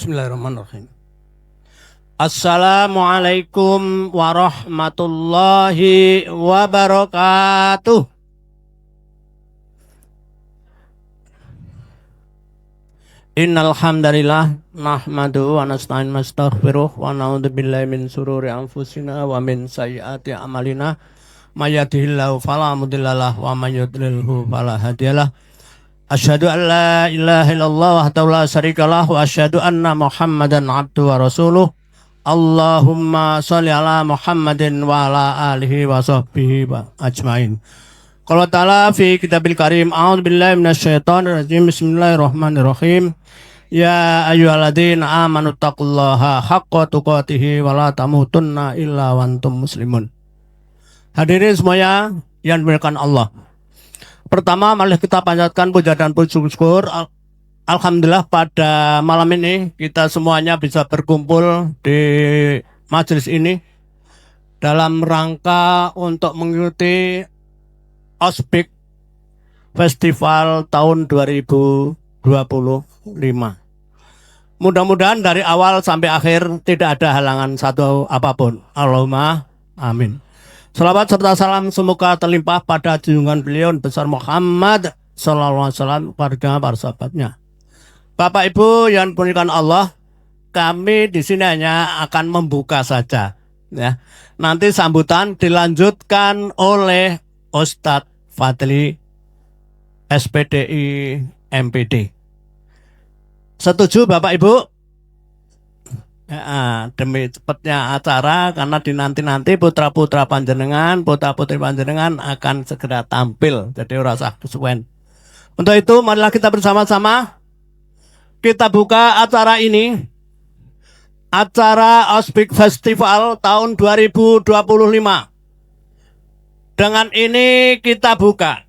Bismillahirrahmanirrahim. Assalamualaikum warahmatullahi wabarakatuh. Innal hamdalillah nahmaduhu wa nasta'inu wa nastaghfiruh wa na'udzu billahi min shururi anfusina wa min sayyiati a'malina. May yahdihillahu fala mudhillalah wa may yudlilhu fala hadiyalah. Asyhadu an la ilaha illallah wahdahu la syarikalah wa asyhadu anna Muhammadan abduhu wa rasuluh. Allahumma sholli ala Muhammadin wa ala alihi wa sahbihi wa ajmain. Qala ta'ala fi kitabil karim, a'udzu billahi minasyaitonir rajim. Bismillahirrahmanirrahim. Ya ayyuhalladzina amanu taqullaha haqqa tuqatih wa la tamutunna illa wa antum muslimun. Hadirin semuanya yang dimuliakan Allah. Pertama, mari kita panjatkan puja dan puji syukur. Alhamdulillah pada malam ini kita semuanya bisa berkumpul di majelis ini dalam rangka untuk mengikuti Ospik Festival tahun 2025. Mudah-mudahan dari awal sampai akhir tidak ada halangan satu apapun. Allahumma amin. Salawat serta salam semoga terlimpah pada junjungan beliau besar Muhammad sallallahu alaihi wasallam, keluarga, para sahabatnya. Bapak Ibu yang dimuliakan Allah, kami di sini hanya akan membuka saja, ya. Nanti sambutan dilanjutkan oleh Ustadz Fadli SPDI MPD. Setuju Bapak Ibu? Ya, demi cepatnya acara, karena di nanti putra-putra panjenengan, putra-putri panjenengan akan segera tampil, jadi rasa kesuwen. Untuk itu marilah kita bersama-sama kita buka acara ini, acara Ospik Festival tahun 2025. Dengan ini kita buka.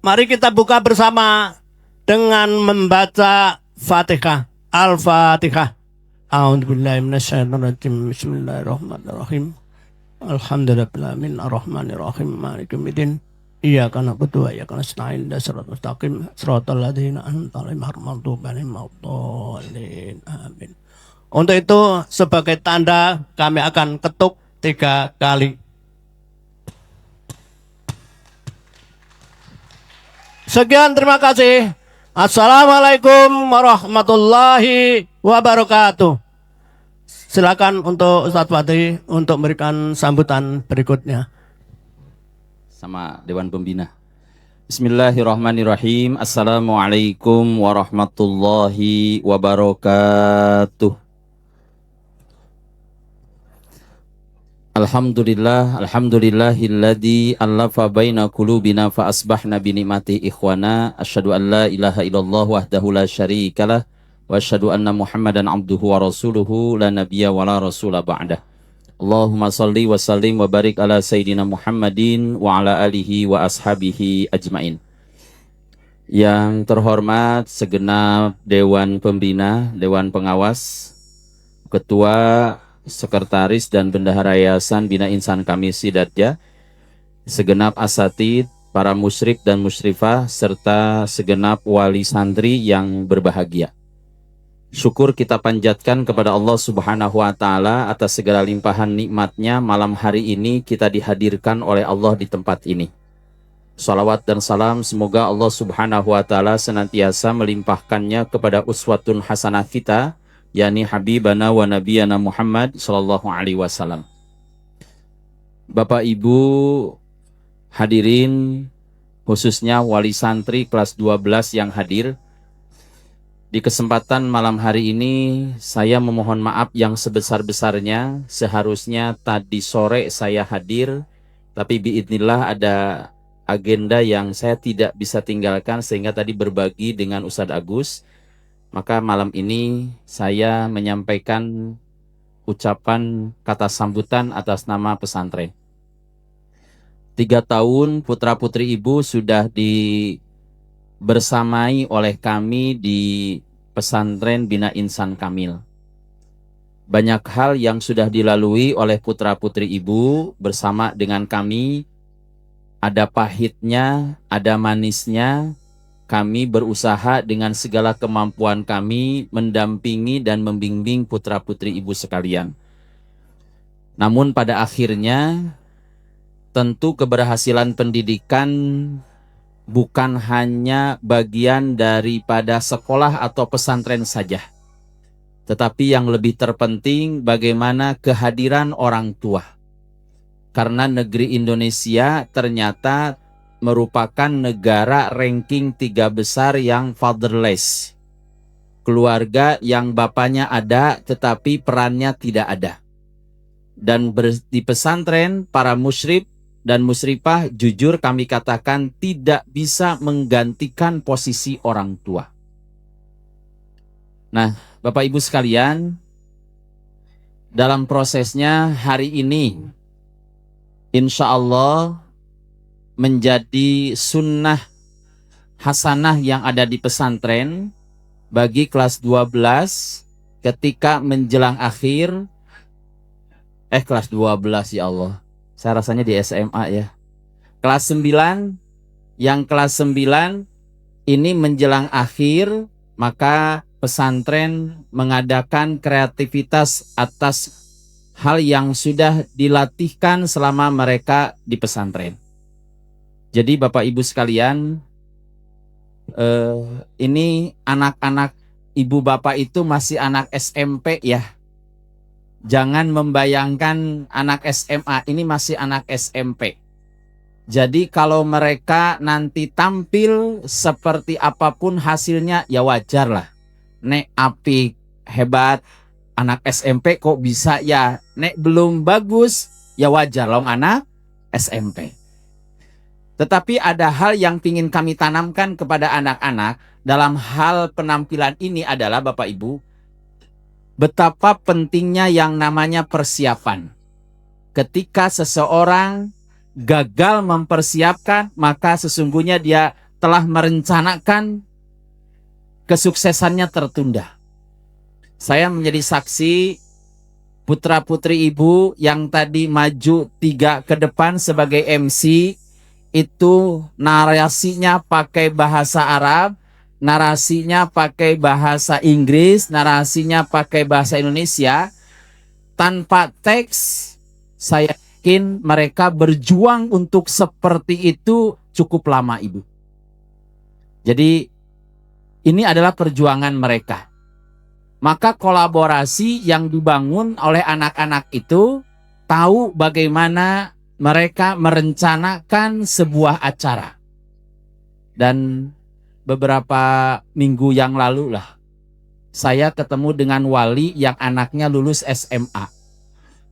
Mari kita buka bersama dengan membaca Fatihah. Al-Fatihah. A'udzubillahi minasyaitonirrajim. Bismillahirrahmanirrahim. Alhamdulillahirabbil arrahmanirrahim maliki yaumiddin. Iyyaka na'budu wa iyyaka nasta'in. Shiratal mustaqim. Shiratal ladzina an'amta 'alaihim ghairil maghdubi 'alaihim waladdallin. Amin. Untuk itu sebagai tanda kami akan ketuk 3 kali. Sekian, terima kasih. Assalamualaikum warahmatullahi wabarakatuh. Silakan untuk Ustadz Fadli untuk memberikan sambutan berikutnya. Sama Dewan Pembina. Bismillahirrahmanirrahim. Assalamualaikum warahmatullahi wabarakatuh. Alhamdulillahilladzi allafa baina qulubina fa asbahna bi ni'mati ikhwana. Asyhadu an la ilaha illallah wahdahu la syarikalah wa asyhadu anna Muhammadan abduhu wa rasuluhu la nabiyya wa la rasula ba'dah. Allahumma salli wa sallim wa barik ala sayyidina Muhammadin wa ala alihi wa ashabihi ajmain. Yang terhormat segenap Dewan Pembina, Dewan Pengawas, Ketua, Sekretaris dan Bendahara Yayasan Bina Insan Kamil Sidadja, segenap asatid, para musyrik dan musyrifah, serta segenap wali santri yang berbahagia. Syukur kita panjatkan kepada Allah Subhanahu wa Ta'ala atas segala limpahan nikmatnya. Malam hari ini kita dihadirkan oleh Allah di tempat ini. Salawat dan salam semoga Allah Subhanahu wa Ta'ala senantiasa melimpahkannya kepada uswatun hasanah kita, yakni Habibana wa Nabiyana Muhammad sallallahu alaihi wasallam. Bapak Ibu hadirin, khususnya wali santri kelas 12 yang hadir, di kesempatan malam hari ini saya memohon maaf yang sebesar-besarnya. Seharusnya tadi sore saya hadir, tapi biidznillah ada agenda yang saya tidak bisa tinggalkan sehingga tadi berbagi dengan Ustadz Agus. Maka malam ini saya menyampaikan ucapan kata sambutan atas nama pesantren. 3 tahun putra-putri ibu sudah dibersamai oleh kami di pesantren Bina Insan Kamil. Banyak hal yang sudah dilalui oleh putra-putri ibu bersama dengan kami. Ada pahitnya, ada manisnya, kami berusaha dengan segala kemampuan kami mendampingi dan membimbing putra-putri ibu sekalian. Namun pada akhirnya tentu keberhasilan pendidikan bukan hanya bagian daripada sekolah atau pesantren saja. Tetapi yang lebih terpenting bagaimana kehadiran orang tua. Karena negeri Indonesia ternyata merupakan negara ranking 3 besar yang fatherless. Keluarga yang bapaknya ada tetapi perannya tidak ada. Dan di pesantren para musyrif dan musyrifah jujur kami katakan tidak bisa menggantikan posisi orang tua. Nah, Bapak Ibu sekalian, dalam prosesnya hari ini insya Allah menjadi sunnah hasanah yang ada di pesantren bagi kelas 12 ketika menjelang akhir kelas 12 ya Allah. Saya rasanya di SMA ya. Kelas 9, yang kelas 9 ini menjelang akhir, maka pesantren mengadakan kreativitas atas hal yang sudah dilatihkan selama mereka di pesantren. Jadi Bapak Ibu sekalian, ini anak-anak ibu bapak itu masih anak SMP ya. Jangan membayangkan anak SMA, ini masih anak SMP. Jadi kalau mereka nanti tampil seperti apapun hasilnya ya wajar lah. Nek apik, hebat, anak SMP kok bisa ya. Nek belum bagus ya wajar long anak SMP. Tetapi ada hal yang ingin kami tanamkan kepada anak-anak dalam hal penampilan ini adalah Bapak Ibu, betapa pentingnya yang namanya persiapan. Ketika seseorang gagal mempersiapkan, maka sesungguhnya dia telah merencanakan kesuksesannya tertunda. Saya menjadi saksi putra-putri ibu yang tadi maju 3 ke depan sebagai MC, itu narasinya pakai bahasa Arab, narasinya pakai bahasa Inggris, narasinya pakai bahasa Indonesia, tanpa teks. Saya yakin mereka berjuang untuk seperti itu cukup lama Ibu. Jadi ini adalah perjuangan mereka. Maka kolaborasi yang dibangun oleh anak-anak itu tahu bagaimana mereka merencanakan sebuah acara. Dan beberapa minggu yang lalu lah, saya ketemu dengan wali yang anaknya lulus SMA.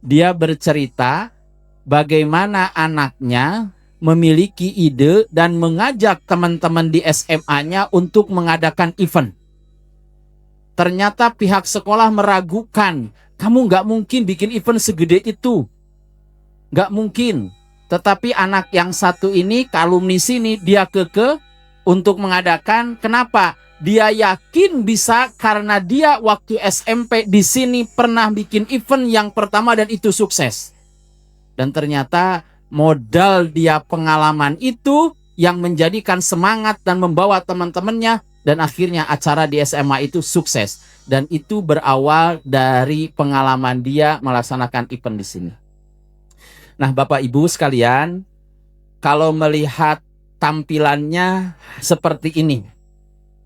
Dia bercerita bagaimana anaknya memiliki ide dan mengajak teman-teman di SMA-nya untuk mengadakan event. Ternyata pihak sekolah meragukan, kamu nggak mungkin bikin event segede itu. Nggak mungkin. Tetapi anak yang satu ini, alumni sini, dia kekeh untuk mengadakan. Kenapa? Dia yakin bisa karena dia waktu SMP di sini pernah bikin event yang pertama dan itu sukses. Dan ternyata modal dia pengalaman itu yang menjadikan semangat dan membawa teman-temannya, dan akhirnya acara di SMA itu sukses. Dan itu berawal dari pengalaman dia melaksanakan event di sini. Nah, Bapak Ibu sekalian, kalau melihat tampilannya seperti ini,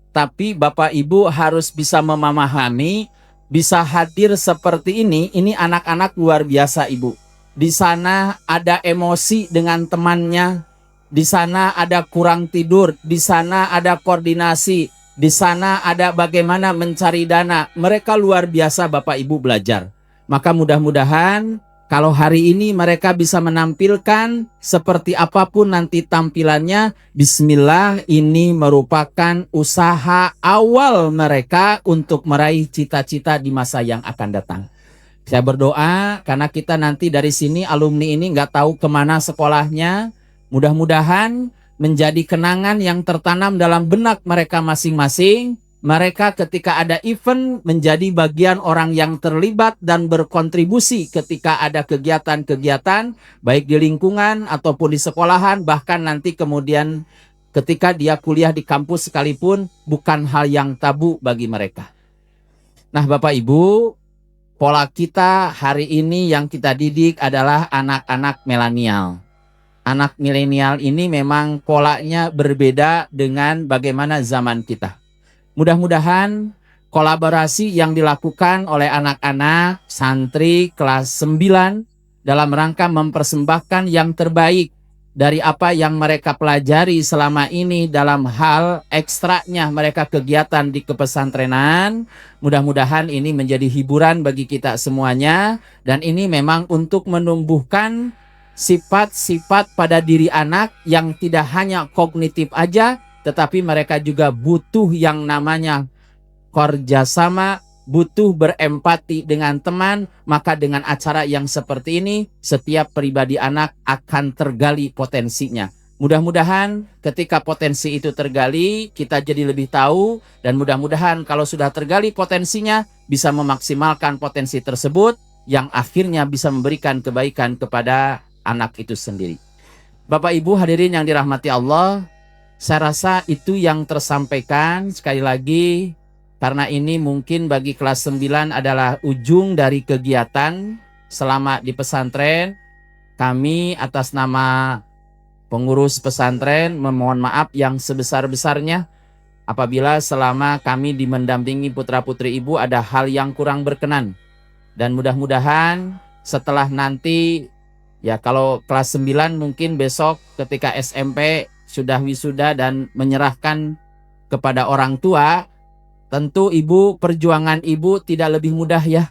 tapi Bapak Ibu harus bisa memahami, bisa hadir seperti ini anak-anak luar biasa Ibu. Di sana ada emosi dengan temannya, di sana ada kurang tidur, di sana ada koordinasi, di sana ada bagaimana mencari dana. Mereka luar biasa Bapak Ibu belajar. Maka mudah-mudahan kalau hari ini mereka bisa menampilkan seperti apapun nanti tampilannya, bismillah, ini merupakan usaha awal mereka untuk meraih cita-cita di masa yang akan datang. Saya berdoa karena kita nanti dari sini alumni ini nggak tahu kemana sekolahnya, mudah-mudahan menjadi kenangan yang tertanam dalam benak mereka masing-masing. Mereka ketika ada event menjadi bagian orang yang terlibat dan berkontribusi ketika ada kegiatan-kegiatan baik di lingkungan ataupun di sekolahan, bahkan nanti kemudian ketika dia kuliah di kampus sekalipun bukan hal yang tabu bagi mereka. Nah, Bapak Ibu, pola kita hari ini yang kita didik adalah anak-anak milenial. Anak milenial ini memang polanya berbeda dengan bagaimana zaman kita. Mudah-mudahan kolaborasi yang dilakukan oleh anak-anak santri kelas 9 dalam rangka mempersembahkan yang terbaik dari apa yang mereka pelajari selama ini dalam hal ekstraknya mereka kegiatan di kepesantrenan. Mudah-mudahan ini menjadi hiburan bagi kita semuanya, dan ini memang untuk menumbuhkan sifat-sifat pada diri anak yang tidak hanya kognitif aja, tetapi mereka juga butuh yang namanya kerjasama, butuh berempati dengan teman. Maka dengan acara yang seperti ini, setiap pribadi anak akan tergali potensinya. Mudah-mudahan ketika potensi itu tergali, kita jadi lebih tahu, dan mudah-mudahan kalau sudah tergali potensinya, bisa memaksimalkan potensi tersebut, yang akhirnya bisa memberikan kebaikan kepada anak itu sendiri. Bapak Ibu hadirin yang dirahmati Allah, saya rasa itu yang tersampaikan. Sekali lagi, karena ini mungkin bagi kelas 9 adalah ujung dari kegiatan selama di pesantren, kami atas nama pengurus pesantren memohon maaf yang sebesar-besarnya apabila selama kami mendampingi putra-putri ibu ada hal yang kurang berkenan. Dan mudah-mudahan setelah nanti, ya kalau kelas 9 mungkin besok ketika SMP sudah wisuda dan menyerahkan kepada orang tua, tentu ibu, perjuangan ibu tidak lebih mudah ya.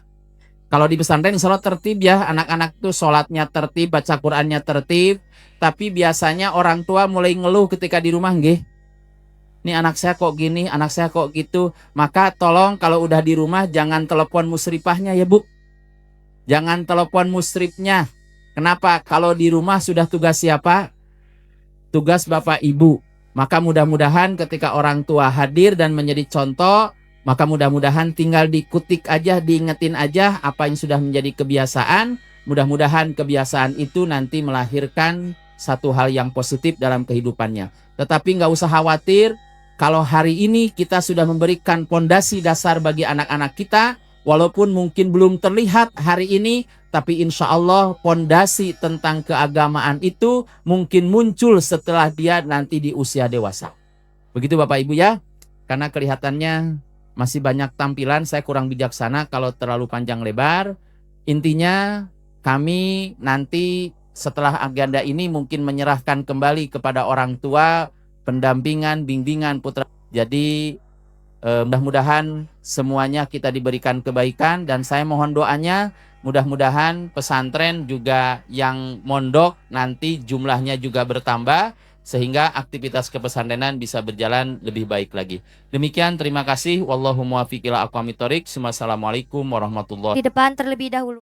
Kalau di pesantren insya Allah tertib ya, anak-anak tuh sholatnya tertib, baca Qurannya tertib. Tapi biasanya orang tua mulai ngeluh ketika di rumah, nggih. Nih anak saya kok gini, anak saya kok gitu. Maka tolong kalau udah di rumah jangan telepon musrifahnya ya Bu. Jangan telepon musrifnya. Kenapa? Kalau di rumah sudah tugas siapa? Tugas Bapak Ibu. Maka mudah-mudahan ketika orang tua hadir dan menjadi contoh, maka mudah-mudahan tinggal dikutik aja, diingetin aja apa yang sudah menjadi kebiasaan. Mudah-mudahan kebiasaan itu nanti melahirkan satu hal yang positif dalam kehidupannya. Tetapi nggak usah khawatir, kalau hari ini kita sudah memberikan pondasi dasar bagi anak-anak kita, walaupun mungkin belum terlihat hari ini, tapi insya Allah pondasi tentang keagamaan itu mungkin muncul setelah dia nanti di usia dewasa. Begitu Bapak Ibu ya, karena kelihatannya masih banyak tampilan, saya kurang bijaksana kalau terlalu panjang lebar. Intinya kami nanti setelah agenda ini mungkin menyerahkan kembali kepada orang tua pendampingan, bimbingan putra. Jadi mudah-mudahan semuanya kita diberikan kebaikan, dan saya mohon doanya mudah-mudahan pesantren juga yang mondok nanti jumlahnya juga bertambah sehingga aktivitas kepesantrenan bisa berjalan lebih baik lagi. Demikian, terima kasih. Wallahu muwaffiq ila aqwamit thoriq. Wassalamualaikum warahmatullahi wabarakatuh. Di depan terlebih dahulu.